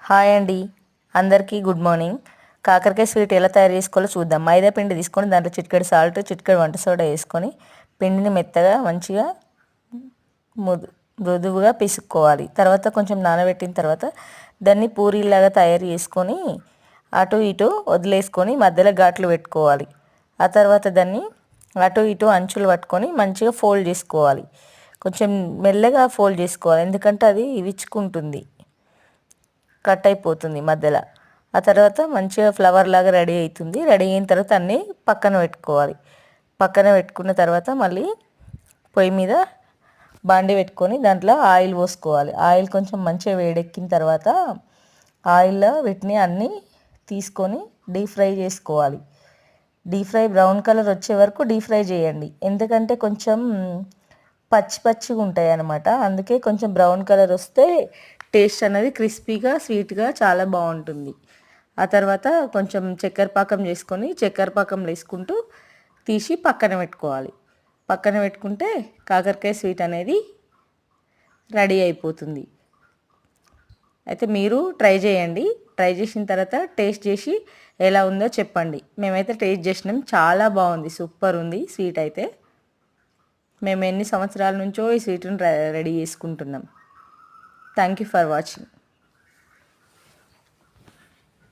Hi అండి, అందరికీ good morning. కాకరకాయ స్వీట్ ఎలా తయారు చేసుకోవాలో చూద్దాం. మైదా పిండి తీసుకొని దాంట్లో చిటికెడు సాల్ట్, చిటికెడు వంట సోడా వేసుకొని పిండిని మెత్తగా మంచిగా మృదువుగా పిసుక్కోవాలి. తర్వాత కొంచెం నానబెట్టిన తర్వాత దాన్ని పూరీలాగా తయారు చేసుకొని అటు ఇటు వదిలేసుకొని మధ్యలో ఘాట్లు పెట్టుకోవాలి. ఆ తర్వాత దాన్ని అటు ఇటు అంచులు పట్టుకొని మంచిగా ఫోల్డ్ చేసుకోవాలి. కొంచెం మెల్లగా ఫోల్డ్ చేసుకోవాలి, ఎందుకంటే అది విచ్చుకుంటుంది, కట్ అయిపోతుంది మధ్యలో. ఆ తర్వాత మంచిగా ఫ్లవర్ లాగా రెడీ అవుతుంది. రెడీ అయిన తర్వాత అన్నీ పక్కన పెట్టుకోవాలి. పక్కన పెట్టుకున్న తర్వాత మళ్ళీ పొయ్యి మీద బాండి పెట్టుకొని దాంట్లో ఆయిల్ పోసుకోవాలి. ఆయిల్ కొంచెం మంచిగా వేడెక్కిన తర్వాత ఆయిల్లో వీటిని అన్నీ తీసుకొని డీప్ ఫ్రై చేసుకోవాలి. డీప్ ఫ్రై బ్రౌన్ కలర్ వచ్చే వరకు డీప్ ఫ్రై చేయండి, ఎందుకంటే కొంచెం పచ్చి పచ్చిగా ఉంటాయి అన్నమాట. అందుకే కొంచెం బ్రౌన్ కలర్ వస్తే టేస్ట్ అనేది క్రిస్పీగా స్వీట్గా చాలా బాగుంటుంది. ఆ తర్వాత కొంచెం చక్కెర పాకం చేసుకొని చక్కెర పాకంలో వేసుకుంటూ తీసి పక్కన పెట్టుకోవాలి. పక్కన పెట్టుకుంటే కాకరకాయ స్వీట్ అనేది రెడీ అయిపోతుంది. అయితే మీరు ట్రై చేయండి. ట్రై చేసిన తర్వాత టేస్ట్ చేసి ఎలా ఉందో చెప్పండి. మేమైతే టేస్ట్ చేసినాం, చాలా బాగుంది, సూపర్ ఉంది స్వీట్ అయితే. మేము ఎన్ని సంవత్సరాల నుంచో ఈ స్వీట్ని రెడీ చేసుకుంటున్నాం. Thank you for watching.